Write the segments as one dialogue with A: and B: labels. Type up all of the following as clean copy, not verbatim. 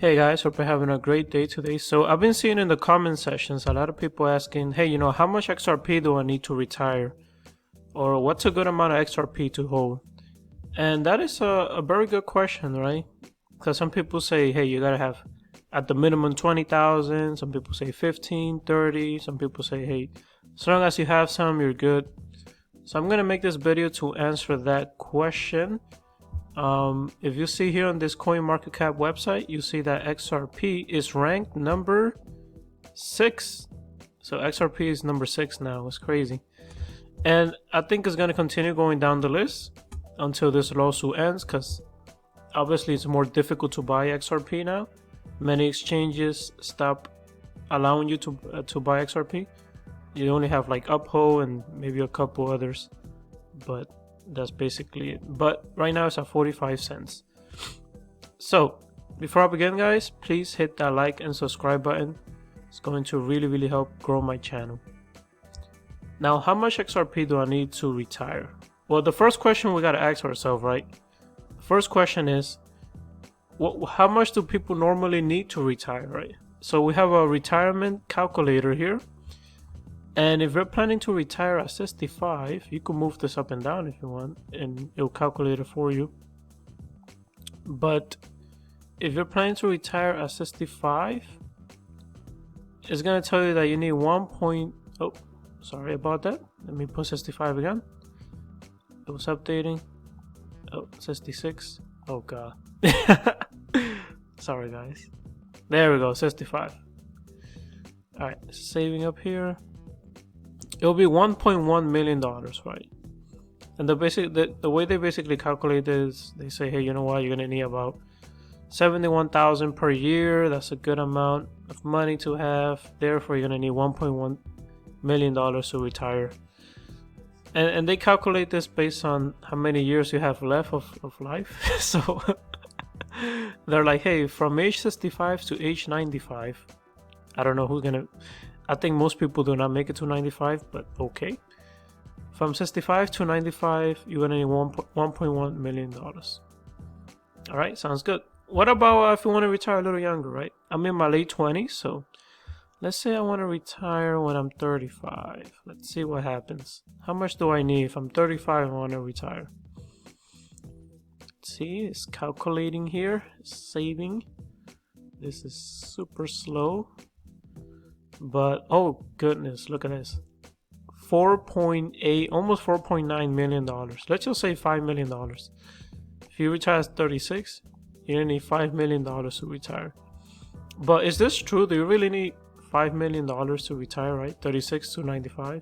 A: Hey guys, hope you're having a great day today. So I've been seeing in the comment sections a lot of people asking, hey, how much XRP do I need to retire? Or what's a good amount of XRP to hold? And that is a very good question, right? Because some people say, hey, you gotta have at the minimum 20,000. Some people say 15, 30. Some people say, hey, as long as you have some, you're good. So I'm gonna make this video to answer that question. If you see here on this CoinMarketCap website, you see that XRP is ranked number 6. So XRP is number 6 now. It's crazy. And I think it's going to continue going down the list until this lawsuit ends, because obviously it's more difficult to buy XRP now. Many exchanges stop allowing you to buy XRP. You only have like Uphold and maybe a couple others, but that's basically it. But right now it's at 45 cents. So before I begin, guys, please hit that like and subscribe button. It's going to really help grow my channel. Now, how much XRP do I need to retire? Well, the first question we got to ask ourselves, right? The first question is, how much do people normally need to retire, right? So we have a retirement calculator here. And if you're planning to retire at 65, you can move this up and down if you want, and it'll calculate it for you. But if you're planning to retire at 65, it's going to tell you that you need oh, sorry about that. Let me put 65 again. It was updating. Oh, 66. Oh, God. Sorry, guys. There we go, 65. All right, saving up here. It'll be $1.1 million, right? And the way they basically calculate this, they say, hey, you know what? You're gonna need about 71,000 per year. That's a good amount of money to have. Therefore, you're gonna need $1.1 million to retire. And they calculate this based on how many years you have left of life. So they're like, hey, from age 65 to age 95. I don't know who's gonna. I think most people do not make it to 95, but okay. From 65 to 95, you're gonna need $1.1 million. All right, sounds good. What about if you want to retire a little younger, right? I'm in my late 20s, so let's say I want to retire when I'm 35. Let's see what happens. How much do I need if I'm 35 and I want to retire? Let's see, it's calculating here, saving. This is super slow. But oh goodness, look at this. 4.8, almost $4.9 million. Let's just say $5 million. If you retire at 36, you're gonna need $5 million to retire. But is this true? Do you really need $5 million to retire, right? 36 to 95?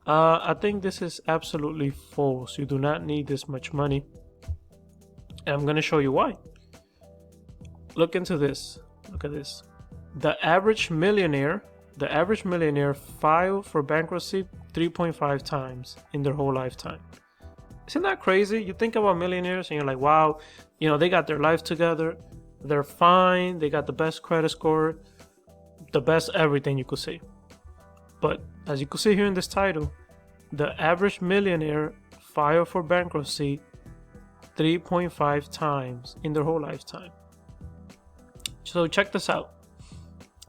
A: I think this is absolutely false. You do not need this much money. And I'm gonna show you why. Look into this. Look at this. The average millionaire filed for bankruptcy 3.5 times in their whole lifetime. Isn't that crazy? You think about millionaires and you're like, wow, they got their life together. They're fine. They got the best credit score, the best everything you could say. But as you can see here in this title, the average millionaire filed for bankruptcy 3.5 times in their whole lifetime. So check this out.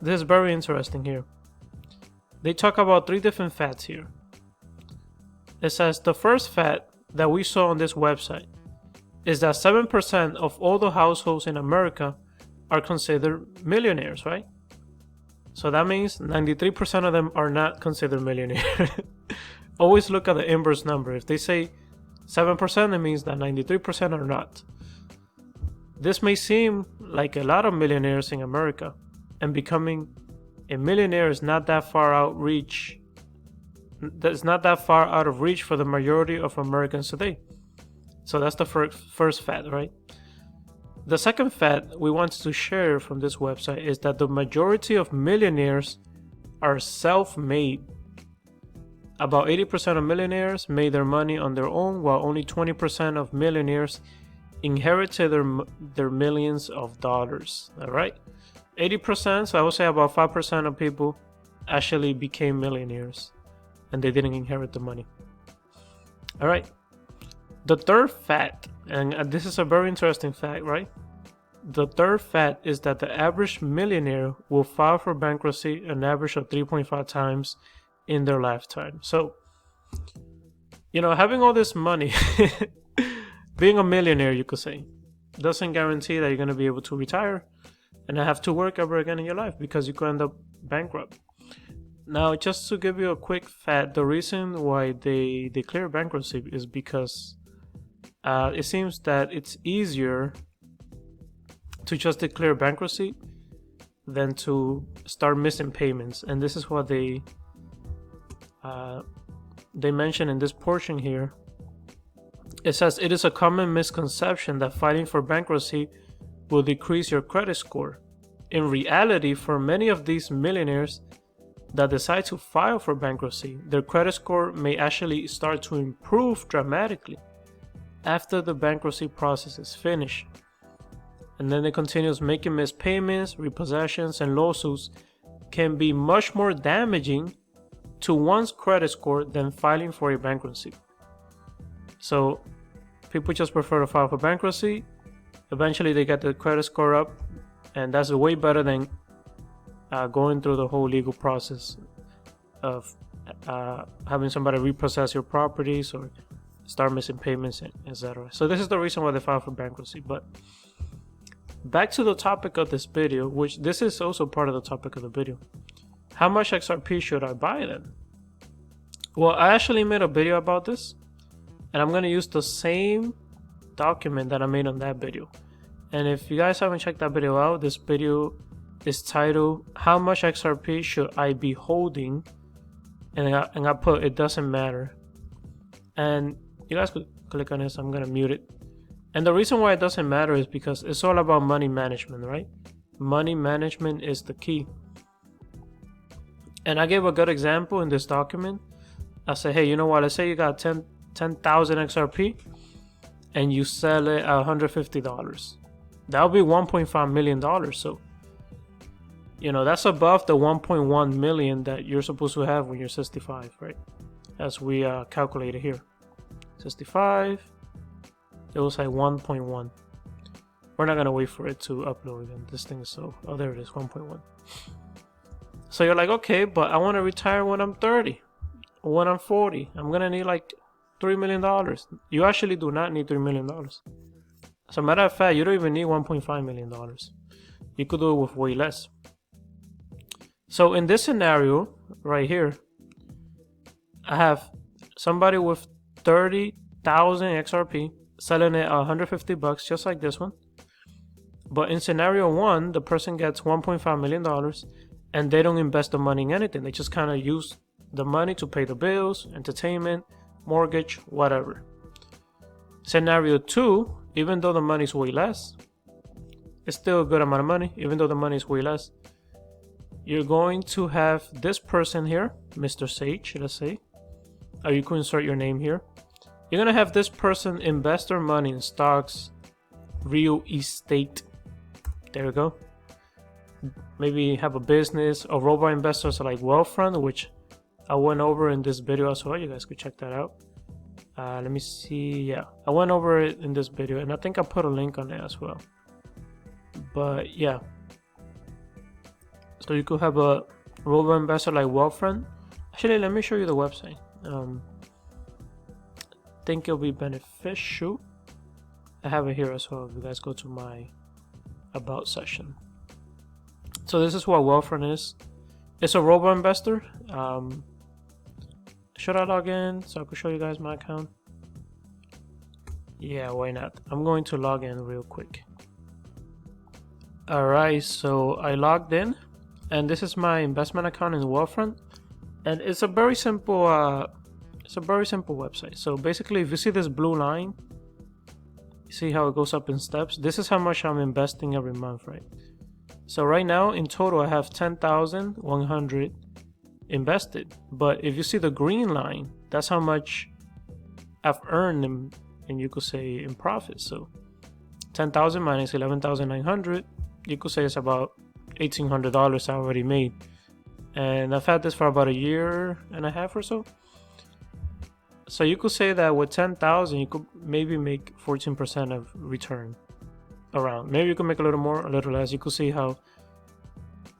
A: This is very interesting here. They talk about 3 different facts here. It says the first fact that we saw on this website is that 7% of all the households in America are considered millionaires, right? So that means 93% of them are not considered millionaires. Always look at the inverse number. If they say 7%, it means that 93% are not. This may seem like a lot of millionaires in America, and becoming a millionaire is not that far out of reach for the majority of Americans today. So that's the first fact, right? The second fact we wanted to share from this website is that the majority of millionaires are self-made. About 80% of millionaires made their money on their own, while only 20% of millionaires inherited their millions of dollars. All right, 80%. So I would say about 5% of people actually became millionaires, and they didn't inherit the money. All right. The third fact, and this is a very interesting fact, right? the third fact is that the average millionaire will file for bankruptcy an average of 3.5 times in their lifetime. So, having all this money, being a millionaire, you could say, doesn't guarantee that you're going to be able to retire and not have to work ever again in your life, because you could end up bankrupt. Now, just to give you a quick fact, the reason why they declare bankruptcy is because it seems that it's easier to just declare bankruptcy than to start missing payments. And this is what they mention in this portion here. It says, it is a common misconception that filing for bankruptcy will decrease your credit score. In reality, for many of these millionaires that decide to file for bankruptcy, their credit score may actually start to improve dramatically after the bankruptcy process is finished. And then it continues, making missed payments, repossessions, and lawsuits can be much more damaging to one's credit score than filing for a bankruptcy. So people just prefer to file for bankruptcy. Eventually they get the credit score up, and that's way better than going through the whole legal process of having somebody repossess your properties or start missing payments, etc. So this is the reason why they file for bankruptcy. But back to the topic of this video, which this is also part of the topic of the video. How much XRP should I buy then? Well, I actually made a video about this, and I'm going to use the same document that I made on that video. And if you guys haven't checked that video out, this video is titled, How much XRP should I be holding? And I put, it doesn't matter. And you guys could click on this. I'm going to mute it. And the reason why it doesn't matter is because it's all about money management, right? Money management is the key. And I gave a good example in this document. I said, hey, you know what? Let's say you got 10,000 XRP and you sell it at $150. That would be $1.5 million. So, that's above the 1.1 million that you're supposed to have when you're 65, right? As we calculated here. 65. It was like 1.1. We're not gonna wait for it to upload again. This thing is so... Oh, there it is, 1.1. So you're like, okay, but I want to retire when I'm 30. When I'm 40. I'm gonna need like $3 million. You actually do not need $3 million. As a matter of fact, you don't even need $1.5 million. You could do it with way less. So in this scenario right here, I have somebody with 30,000 XRP selling it at $150, just like this one. But in scenario one, the person gets $1.5 million and they don't invest the money in anything. They just kind of use the money to pay the bills, entertainment, mortgage, whatever. Scenario two, even though the money is way less, it's still a good amount of money, even though the money is way less. You're going to have this person here, Mr. Sage, let's say, or you can insert your name here. You're going to have this person invest their money in stocks, real estate. There we go. Maybe have a business, or robo investors like Warfront, which I went over in this video as well. You guys could check that out. Let me see. Yeah, I went over it in this video, and I think I put a link on it as well. But yeah. So you could have a robo investor like Warfront. Actually, let me show you the website. I think it'll be beneficial. I have it here as well if you guys go to my about section. So this is what Warfront is. It's a robo investor. Should I log in so I can show you guys my account? Yeah, why not? I'm going to log in real quick. Alright, so I logged in, and this is my investment account in Warfront, and it's a very simple website. So basically, if you see this blue line, you see how it goes up in steps. This is how much I'm investing every month, right? So right now in total I have 10,100 invested, but if you see the green line, that's how much I've earned and you could say in profit. So 10,000 minus 11,900, you could say it's about $1,800 I already made, and I've had this for about a year and a half or so. So you could say that with 10,000 you could maybe make 14% of return. around. Maybe you can make a little more, a little less. You could see how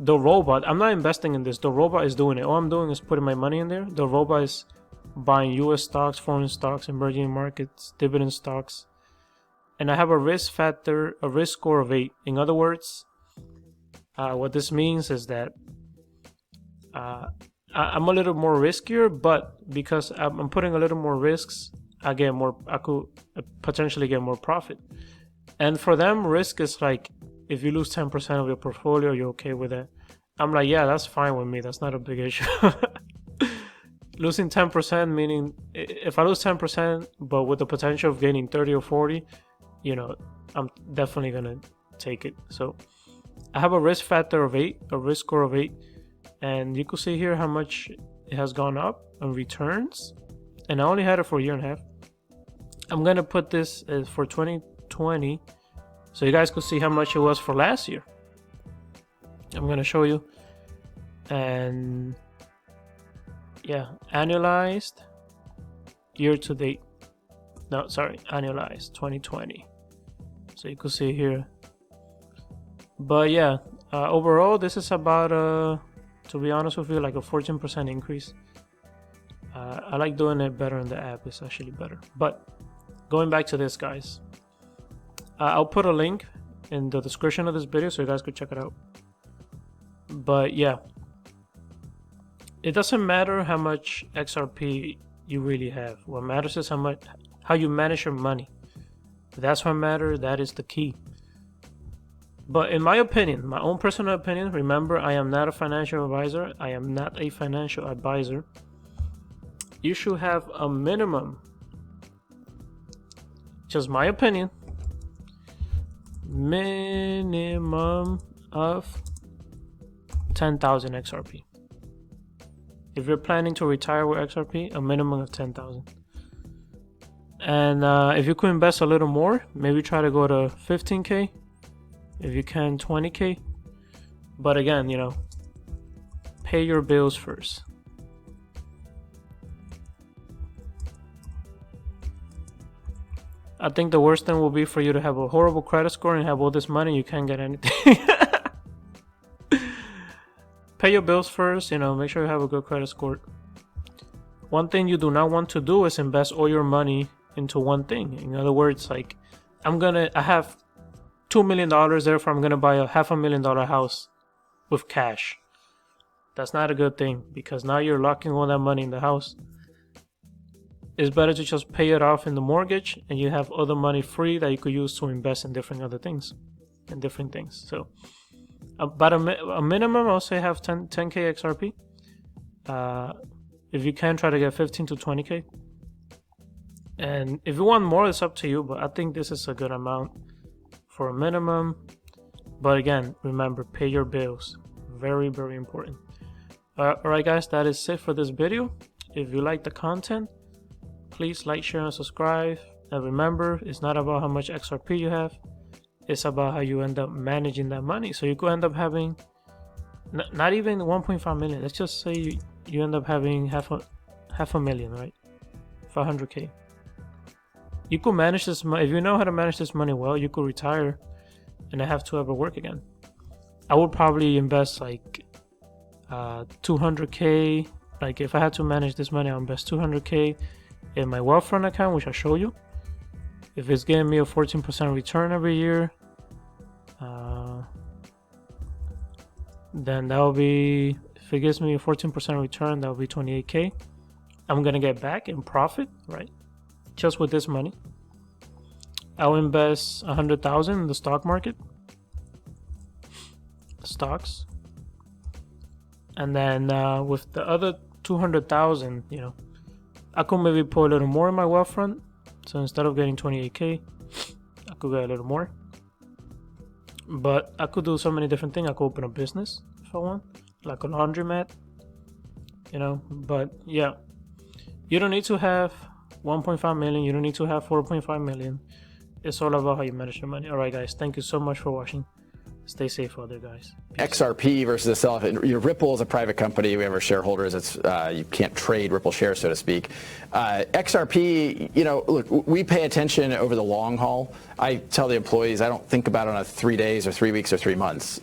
A: the robot, I'm not investing in this, the robot is doing it. All I'm doing is putting my money in there. The robot is buying US stocks, foreign stocks, emerging markets, dividend stocks, and I have a risk factor, a risk score of 8. In other words, what this means is that I'm a little more riskier, but because I'm putting a little more risks, I could potentially get more profit. And for them, risk is like, if you lose 10% of your portfolio, you're okay with that. I'm like, yeah, that's fine with me. That's not a big issue. Losing 10%, meaning if I lose 10%, but with the potential of gaining 30 or 40, you know, I'm definitely gonna take it. So I have a risk factor of 8, a risk score of 8, and you can see here how much it has gone up on returns. And I only had it for a year and a half. I'm gonna put this as for 2020, so you guys could see how much it was for last year. I'm gonna show you, and yeah, annualized year to date. No, sorry, annualized 2020. So you could see here. But yeah, overall, this is about to be honest with you, like a 14% increase. I like doing it better in the app. It's actually better. But going back to this, guys, I'll put a link in the description of this video so you guys could check it out. But yeah, it doesn't matter how much XRP you really have. What matters is how you manage your money. That's what matters. That is the key. But in my opinion, my own personal opinion, remember, I am not a financial advisor. I am not a financial advisor. You should have a minimum, just my opinion, minimum of 10,000 XRP. If you're planning to retire with XRP, a minimum of 10,000. And if you could invest a little more, maybe try to go to 15K. If you can, 20K. But again, you know, pay your bills first. I think the worst thing will be for you to have a horrible credit score and have all this money, you can't get anything. Pay your bills first, you know, make sure you have a good credit score. One thing you do not want to do is invest all your money into one thing. In other words, like, I have $2 million, therefore I'm gonna buy a $500,000 house with cash. That's not a good thing, because now you're locking all that money in the house. It's better to just pay it off in the mortgage, and you have other money free that you could use to invest in different other things, in different things. So about a minimum, I'll say have 10K XRP. If you can, try to get 15 to 20K. And if you want more, it's up to you, but I think this is a good amount for a minimum. But again, remember, pay your bills. Very, very important. Alright guys, that is it for this video. If you like the content, please like, share, and subscribe. And remember, it's not about how much XRP you have. It's about how you end up managing that money. So you could end up having not even 1.5 million. Let's just say you end up having half a million, right? 500K. You could manage this money. If you know how to manage this money well, you could retire and not have to ever work again. I would probably invest like 200K. Like if I had to manage this money, I'll invest 200K in my Warfront account, which I'll show you. If it's giving me a 14% return every year, then that will be, if it gives me a 14% return, that will be 28K. I'm gonna get back in profit, right? Just with this money. I'll invest 100,000 in the stock market, stocks, and then with the other 200,000, you know, I could maybe put a little more in my Warfront. So instead of getting 28K, I could get a little more. But I could do so many different things. I could open a business if I want, like a laundromat, you know. But yeah, you don't need to have 1.5 million. You don't need to have 4.5 million. It's all about how you manage your money. Alright guys, thank you so much for watching. Stay safe out there, guys.
B: XRP versus itself. Ripple is a private company. We have our shareholders. It's you can't trade Ripple shares, so to speak. XRP, look, we pay attention over the long haul. I tell the employees I don't think about it on 3 days or 3 weeks or 3 months.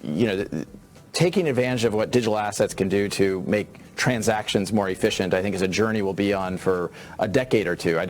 B: Taking advantage of what digital assets can do to make transactions more efficient, I think, is a journey we'll be on for a decade or two.